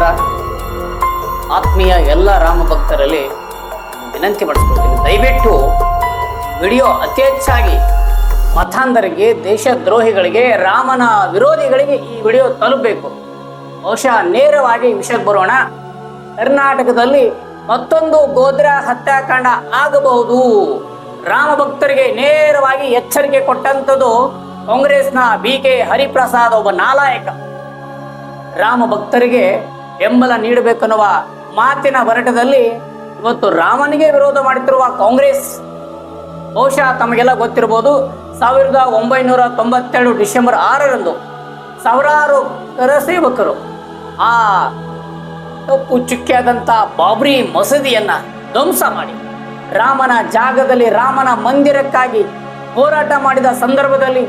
ನಮಸ್ಕಾರ. ಆತ್ಮೀಯ ಎಲ್ಲ ರಾಮ ಭಕ್ತರಲ್ಲಿ ವಿನಂತಿ ಮಾಡಿಸ್ಕೊಳ್ತೀನಿ, ದಯವಿಟ್ಟು ವಿಡಿಯೋ ಅತಿ ಹೆಚ್ಚಾಗಿ ಮತಾಂಧರಿಗೆ, ದೇಶದ್ರೋಹಿಗಳಿಗೆ, ರಾಮನ ವಿರೋಧಿಗಳಿಗೆ ಈ ವಿಡಿಯೋ ತಲುಪಬೇಕು. ಬಹುಶಃ ನೇರವಾಗಿ ವಿಷಯಕ್ಕೆ ಬರೋಣ. ಕರ್ನಾಟಕದಲ್ಲಿ ಮತ್ತೊಂದು ಗೋಧ್ರಾ ಹತ್ಯಾಕಾಂಡ ಆಗಬಹುದು. ರಾಮ ಭಕ್ತರಿಗೆ ನೇರವಾಗಿ ಎಚ್ಚರಿಕೆ ಕೊಟ್ಟಂಥದ್ದು ಕಾಂಗ್ರೆಸ್ನ BK ಹರಿಪ್ರಸಾದ್, ಒಬ್ಬ ನಾಲಾಯಕ. ರಾಮ ಭಕ್ತರಿಗೆ ಬೆಂಬಲ ನೀಡಬೇಕನ್ನುವ ಮಾತಿನ ಹೊರಟದಲ್ಲಿ ಇವತ್ತು ರಾಮನಿಗೆ ವಿರೋಧ ಮಾಡುತ್ತಿರುವ ಕಾಂಗ್ರೆಸ್, ಬಹುಶಃ ತಮಗೆಲ್ಲ ಗೊತ್ತಿರಬಹುದು, 1992 ಡಿಸೆಂಬರ್ 6ರಂದು ಸಾವಿರಾರು ಕರಸೇವಕರು ಆ ತಪ್ಪು ಚುಕ್ಕಿಯಾದಂಥ ಬಾಬ್ರಿ ಮಸೀದಿಯನ್ನ ಧ್ವಂಸ ಮಾಡಿ ರಾಮನ ಜಾಗದಲ್ಲಿ, ರಾಮನ ಮಂದಿರಕ್ಕಾಗಿ ಹೋರಾಟ ಮಾಡಿದ ಸಂದರ್ಭದಲ್ಲಿ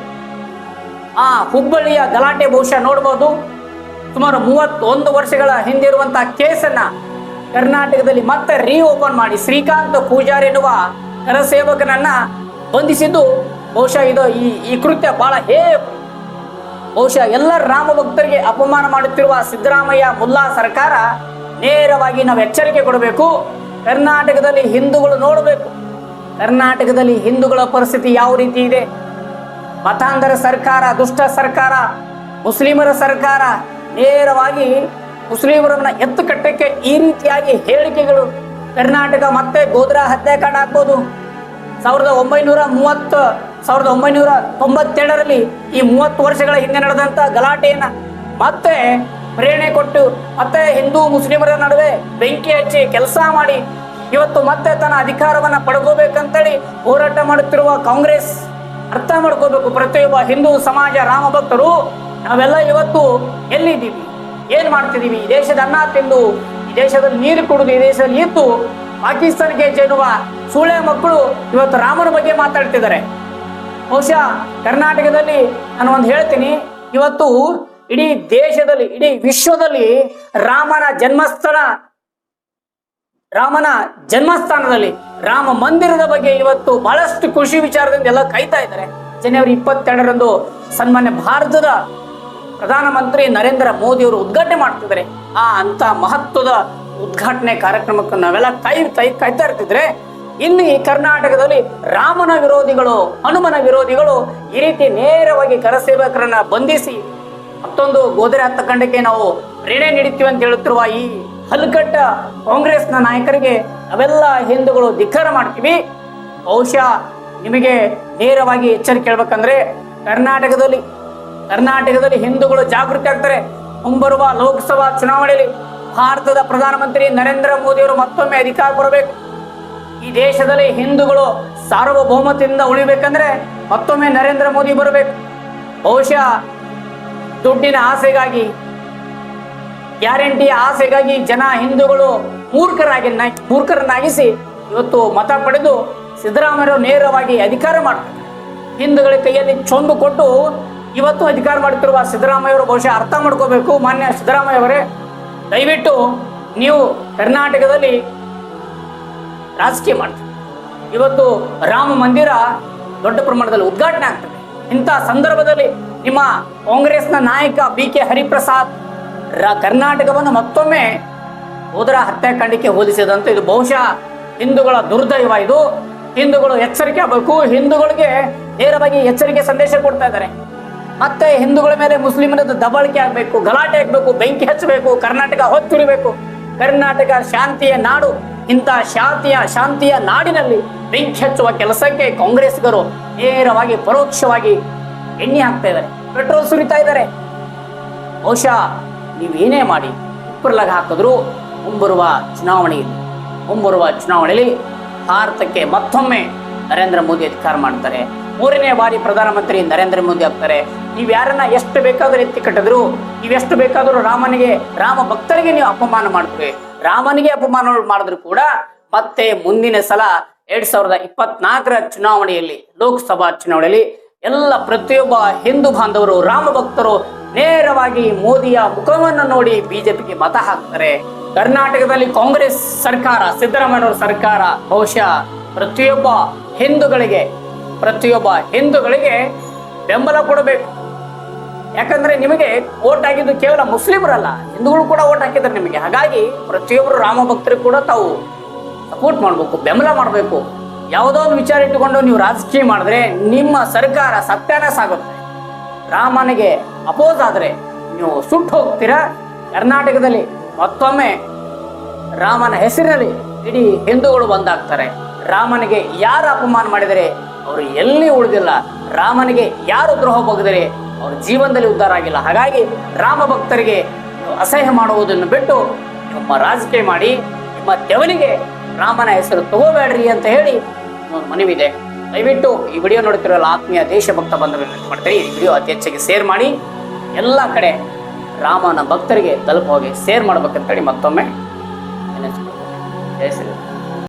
ಆ ಹುಬ್ಬಳ್ಳಿಯ ಗಲಾಟೆ ಬಹುಶಃ ನೋಡ್ಬೋದು. ಸುಮಾರು 31 ವರ್ಷಗಳ ಹಿಂದಿರುವಂತಹ ಕೇಸನ್ನ ಕರ್ನಾಟಕದಲ್ಲಿ ಮತ್ತೆ ರೀಓಪನ್ ಮಾಡಿ ಶ್ರೀಕಾಂತ್ ಪೂಜಾರಿ ಎನ್ನುವ ಕರಸೇವಕನನ್ನ ಬಂಧಿಸಿದ್ದು ಬಹುಶಃ ಇದು ಈ ಕೃತ್ಯ ಬಹಳ ಬಹುಶಃ ಎಲ್ಲ ರಾಮ ಭಕ್ತರಿಗೆ ಅಪಮಾನ ಮಾಡುತ್ತಿರುವ ಸಿದ್ದರಾಮಯ್ಯ ಮುಲ್ಲಾ ಸರ್ಕಾರ ನೇರವಾಗಿ ನಾವು ಎಚ್ಚರಿಕೆ ಕೊಡಬೇಕು. ಕರ್ನಾಟಕದಲ್ಲಿ ಹಿಂದೂಗಳು ನೋಡಬೇಕು, ಕರ್ನಾಟಕದಲ್ಲಿ ಹಿಂದೂಗಳ ಪರಿಸ್ಥಿತಿ ಯಾವ ರೀತಿ ಇದೆ. ಮತಾಂಧರ ಸರ್ಕಾರ, ದುಷ್ಟ ಸರ್ಕಾರ, ಮುಸ್ಲಿಮರ ಸರ್ಕಾರ ನೇರವಾಗಿ ಮುಸ್ಲಿಮರನ್ನ ಎತ್ತು ಕಟ್ಟಕ್ಕೆ ಈ ರೀತಿಯಾಗಿ ಹೇಳಿಕೆಗಳು. ಕರ್ನಾಟಕ ಮತ್ತೆ ಗೋಧ್ರಾ ಹತ್ಯಾಕಾಂಡ ಆಗ್ಬೋದು. 1992ರಲ್ಲಿ ಈ 30 ವರ್ಷಗಳ ಹಿಂದೆ ನಡೆದಂತ ಗಲಾಟೆಯನ್ನ ಮತ್ತೆ ಪ್ರೇರಣೆ ಕೊಟ್ಟು ಮತ್ತೆ ಹಿಂದೂ ಮುಸ್ಲಿಮರ ನಡುವೆ ಬೆಂಕಿ ಹಚ್ಚಿ ಕೆಲಸ ಮಾಡಿ ಇವತ್ತು ಮತ್ತೆ ತನ್ನ ಅಧಿಕಾರವನ್ನ ಪಡ್ಕೋಬೇಕಂತೇಳಿ ಹೋರಾಟ ಮಾಡುತ್ತಿರುವ ಕಾಂಗ್ರೆಸ್ ಅರ್ಥ ಮಾಡ್ಕೋಬೇಕು. ಪ್ರತಿಯೊಬ್ಬ ಹಿಂದೂ ಸಮಾಜ, ರಾಮ ಭಕ್ತರು ನಾವೆಲ್ಲ ಇವತ್ತು ಎಲ್ಲಿದ್ದೀವಿ, ಏನ್ ಮಾಡ್ತಿದೀವಿ? ಈ ದೇಶದ ಅನ್ನ ತಿಂದು, ಈ ದೇಶದಲ್ಲಿ ನೀರು ಕುಡಿದು, ಈ ದೇಶದಲ್ಲಿ ಇದ್ದು ಪಾಕಿಸ್ತಾನಕ್ಕೆ ಚೆನ್ನುವ ಸೂಳೆ ಮಕ್ಕಳು ಇವತ್ತು ರಾಮನ ಬಗ್ಗೆ ಮಾತಾಡ್ತಿದ್ದಾರೆ. ಬಹುಶಃ ಕರ್ನಾಟಕದಲ್ಲಿ ನಾನು ಒಂದು ಹೇಳ್ತೀನಿ, ಇವತ್ತು ಇಡೀ ದೇಶದಲ್ಲಿ, ಇಡೀ ವಿಶ್ವದಲ್ಲಿ ರಾಮನ ಜನ್ಮಸ್ಥಾನದಲ್ಲಿ ರಾಮ ಮಂದಿರದ ಬಗ್ಗೆ ಇವತ್ತು ಬಹಳಷ್ಟು ಖುಷಿ ವಿಚಾರದಿಂದ ಎಲ್ಲ ಕಾಯ್ತಾ ಇದ್ದಾರೆ. ಜನವರಿ 22ರಂದು ಸನ್ಮಾನ್ಯ ಭಾರತದ ಪ್ರಧಾನಮಂತ್ರಿ ನರೇಂದ್ರ ಮೋದಿ ಅವರು ಉದ್ಘಾಟನೆ ಮಾಡ್ತಿದ್ದಾರೆ. ಅಂತ ಮಹತ್ವದ ಉದ್ಘಾಟನೆ ಕಾರ್ಯಕ್ರಮಕ್ಕೆ ನಾವೆಲ್ಲ ಕಾಯ್ತಾ ಇರ್ತಿದ್ರೆ, ಇಲ್ಲಿ ಕರ್ನಾಟಕದಲ್ಲಿ ರಾಮನ ವಿರೋಧಿಗಳು, ಹನುಮನ ವಿರೋಧಿಗಳು ಈ ರೀತಿ ನೇರವಾಗಿ ಕರಸೇವಕರನ್ನ ಬಂಧಿಸಿ ಮತ್ತೊಂದು ಗೋಧ್ರಾ ಹತ್ಯಾಕಾಂಡಕ್ಕೆ ನಾವು ಪ್ರೇರಣೆ ನೀಡುತ್ತೀವಿ ಅಂತ ಹೇಳುತ್ತಿರುವ ಈ ಹಲ್ಕಟ್ಟ ಕಾಂಗ್ರೆಸ್ನ ನಾಯಕರಿಗೆ ನಾವೆಲ್ಲ ಹಿಂದೂಗಳು ಧಿಕ್ಕಾರ ಮಾಡ್ತೀವಿ. ಬಹುಶಃ ನಿಮಗೆ ನೇರವಾಗಿ ಎಚ್ಚರಿಕೆ ಹೇಳ್ಬೇಕಂದ್ರೆ, ಕರ್ನಾಟಕದಲ್ಲಿ ಹಿಂದೂಗಳು ಜಾಗೃತಿ ಆಗ್ತಾರೆ. ಮುಂಬರುವ ಲೋಕಸಭಾ ಚುನಾವಣೆಯಲ್ಲಿ ಭಾರತದ ಪ್ರಧಾನಮಂತ್ರಿ ನರೇಂದ್ರ ಮೋದಿ ಅವರು ಮತ್ತೊಮ್ಮೆ ಅಧಿಕಾರ ಬರಬೇಕು. ಈ ದೇಶದಲ್ಲಿ ಹಿಂದೂಗಳು ಸಾರ್ವಭೌಮತೆಯಿಂದ ಉಳಿಬೇಕಂದ್ರೆ ಮತ್ತೊಮ್ಮೆ ನರೇಂದ್ರ ಮೋದಿ ಬರಬೇಕು. ಬಹುಶಃ ದುಡ್ಡಿನ ಆಸೆಗಾಗಿ, ಗ್ಯಾರಂಟಿಯ ಆಸೆಗಾಗಿ ಜನ ಹಿಂದೂಗಳು ಮೂರ್ಖರನ್ನಾಗಿಸಿ ಇವತ್ತು ಮತ ಪಡೆದು ಸಿದ್ದರಾಮಯ್ಯ ನೇರವಾಗಿ ಅಧಿಕಾರ ಮಾಡ್ತಾರೆ. ಹಿಂದೂಗಳ ಕೈಯಲ್ಲಿ ಚೊಂಬು ಕೊಟ್ಟು ಇವತ್ತು ಅಧಿಕಾರ ಮಾಡುತ್ತಿರುವ ಸಿದ್ದರಾಮಯ್ಯ ಅವರು ಬಹುಶಃ ಅರ್ಥ ಮಾಡ್ಕೋಬೇಕು. ಮಾನ್ಯ ಸಿದ್ದರಾಮಯ್ಯ ಅವರೇ, ದಯವಿಟ್ಟು ನೀವು ಕರ್ನಾಟಕದಲ್ಲಿ ರಾಜಕೀಯ ಮಾಡ್ತೀವಿ. ಇವತ್ತು ರಾಮ ಮಂದಿರ ದೊಡ್ಡ ಪ್ರಮಾಣದಲ್ಲಿ ಉದ್ಘಾಟನೆ ಆಗ್ತದೆ. ಇಂಥ ಸಂದರ್ಭದಲ್ಲಿ ನಿಮ್ಮ ಕಾಂಗ್ರೆಸ್ನ ನಾಯಕ BK ಹರಿಪ್ರಸಾದ್ ಕರ್ನಾಟಕವನ್ನು ಮತ್ತೊಮ್ಮೆ ಗೋಧ್ರಾ ಹತ್ಯಾಕಾಂಡಕ್ಕೆ ಹೋಲಿಸಿದಂತೆ ಇದು ಬಹುಶಃ ಹಿಂದೂಗಳ ದುರ್ದೈವ. ಇದು ಹಿಂದೂಗಳು ಎಚ್ಚರಿಕೆ ಆಗಬೇಕು. ಹಿಂದೂಗಳಿಗೆ ನೇರವಾಗಿ ಎಚ್ಚರಿಕೆ ಸಂದೇಶ ಕೊಡ್ತಾ ಇದ್ದಾರೆ. ಮತ್ತೆ ಹಿಂದೂಗಳ ಮೇಲೆ ಮುಸ್ಲಿಮರದ್ದು ದಬ್ಬಾಳಿಕೆ ಆಗಬೇಕು, ಗಲಾಟೆ ಆಗಬೇಕು, ಬೆಂಕಿ ಹಚ್ಚಬೇಕು, ಕರ್ನಾಟಕ ಹೊತ್ತುರಿಬೇಕು. ಕರ್ನಾಟಕ ಶಾಂತಿಯ ನಾಡು. ಇಂಥ ಶಾಂತಿಯ ನಾಡಿನಲ್ಲಿ ಬೆಂಕಿ ಹಚ್ಚುವ ಕೆಲಸಕ್ಕೆ ಕಾಂಗ್ರೆಸ್ಗರು ನೇರವಾಗಿ ಪರೋಕ್ಷವಾಗಿ ಎಣ್ಣೆ ಹಾಕ್ತಾ ಇದ್ದಾರೆ, ಪೆಟ್ರೋಲ್ ಸುರಿತಾ ಇದ್ದಾರೆ. ಬಹುಶಃ ನೀವೇನೇ ಮಾಡಿ ಉಪ್ಪರ್ಲಾಗ ಹಾಕಿದ್ರು ಮುಂಬರುವ ಚುನಾವಣೆಯಲ್ಲಿ ಭಾರತಕ್ಕೆ ಮತ್ತೊಮ್ಮೆ ನರೇಂದ್ರ ಮೋದಿ ಅಧಿಕಾರ ಮಾಡ್ತಾರೆ. 3ನೇ ಬಾರಿ ಪ್ರಧಾನಮಂತ್ರಿ ನರೇಂದ್ರ ಮೋದಿ ಆಗ್ತಾರೆ. ನೀವು ಯಾರನ್ನ ಎಷ್ಟು ಬೇಕಾದ್ರೂ ಎತ್ತಿ ಕಟ್ಟಿದ್ರು, ನೀವೆಷ್ಟು ಬೇಕಾದ್ರೂ ರಾಮ ಭಕ್ತರಿಗೆ ನೀವು ಅಪಮಾನ ಮಾಡಿದ್ರಿ, ರಾಮನಿಗೆ ಅಪಮಾನ ಮಾಡಿದ್ರು ಕೂಡ ಮತ್ತೆ ಮುಂದಿನ ಸಲ 2024ರ ಚುನಾವಣೆಯಲ್ಲಿ, ಲೋಕಸಭಾ ಚುನಾವಣೆಯಲ್ಲಿ ಎಲ್ಲ ಪ್ರತಿಯೊಬ್ಬ ಹಿಂದೂ ಬಾಂಧವರು, ರಾಮ ಭಕ್ತರು ನೇರವಾಗಿ ಮೋದಿಯ ಮುಖವನ್ನು ನೋಡಿ ಬಿಜೆಪಿಗೆ ಮತ ಹಾಕ್ತಾರೆ. ಕರ್ನಾಟಕದಲ್ಲಿ ಕಾಂಗ್ರೆಸ್ ಸರ್ಕಾರ, ಸಿದ್ದರಾಮಯ್ಯನವರ ಸರ್ಕಾರ ಬಹುಶಃ ಪ್ರತಿಯೊಬ್ಬ ಹಿಂದೂಗಳಿಗೆ ಬೆಂಬಲ ಕೊಡಬೇಕು. ಯಾಕಂದ್ರೆ ನಿಮಗೆ ಓಟ್ ಹಾಕಿದ್ದು ಕೇವಲ ಮುಸ್ಲಿಮರಲ್ಲ, ಹಿಂದೂಗಳು ಕೂಡ ಓಟ್ ಹಾಕಿದ್ದಾರೆ ನಿಮಗೆ. ಹಾಗಾಗಿ ಪ್ರತಿಯೊಬ್ಬರು ರಾಮ ಭಕ್ತರಿಗೆ ಕೂಡ ತಾವು ಸಪೋರ್ಟ್ ಮಾಡಬೇಕು, ಬೆಂಬಲ ಮಾಡಬೇಕು. ಯಾವುದೋ ಒಂದು ವಿಚಾರ ಇಟ್ಟುಕೊಂಡು ನೀವು ರಾಜಕೀಯ ಮಾಡಿದ್ರೆ ನಿಮ್ಮ ಸರ್ಕಾರ ಸತ್ಯಾನಾಶ ಆಗುತ್ತೆ. ರಾಮನಿಗೆ ಅಪೋಸ್ ಆದರೆ ನೀವು ಸುಟ್ಟು ಹೋಗ್ತೀರಾ. ಕರ್ನಾಟಕದಲ್ಲಿ ಮತ್ತೊಮ್ಮೆ ರಾಮನ ಹೆಸರಿನಲ್ಲಿ ಇಡೀ ಹಿಂದೂಗಳು ಬಂದಾಗ್ತಾರೆ. ರಾಮನಿಗೆ ಯಾರು ಅಪಮಾನ ಮಾಡಿದರೆ ಅವರು ಎಲ್ಲಿ ಉಳಿದಿಲ್ಲ, ರಾಮನಿಗೆ ಯಾರು ದ್ರೋಹ ಬಗೆದರೆ ಅವ್ರ ಜೀವನದಲ್ಲಿ ಉದ್ಧಾರ ಆಗಿಲ್ಲ. ಹಾಗಾಗಿ ರಾಮ ಭಕ್ತರಿಗೆ ಅಸಹ್ಯ ಮಾಡುವುದನ್ನು ಬಿಟ್ಟು ನಿಮ್ಮ ರಾಜಕೀಯ ಮಾಡಿ, ನಿಮ್ಮ ತೆವಲಿಗೆ ರಾಮನ ಹೆಸರು ತಗೋಬೇಡ್ರಿ ಅಂತ ಹೇಳಿ ಒಂದು ಮನವಿದೆ. ದಯವಿಟ್ಟು ಈ ವಿಡಿಯೋ ನೋಡ್ತಿರಲ್ಲ ಆತ್ಮೀಯ ದೇಶಭಕ್ತ ಬಂಧುಗಳು ವಿನಂತಿ ಮಾಡ್ತೀರಿ, ಈ ವಿಡಿಯೋ ಅತಿ ಹೆಚ್ಚಾಗಿ ಶೇರ್ ಮಾಡಿ, ಎಲ್ಲ ಕಡೆ ರಾಮನ ಭಕ್ತರಿಗೆ ತಲುಪೋಗಿ ಶೇರ್ ಮಾಡ್ಬೇಕಂತೇಳಿ ಮತ್ತೊಮ್ಮೆ ಜಯ ಶ್ರೀರಾಮ್.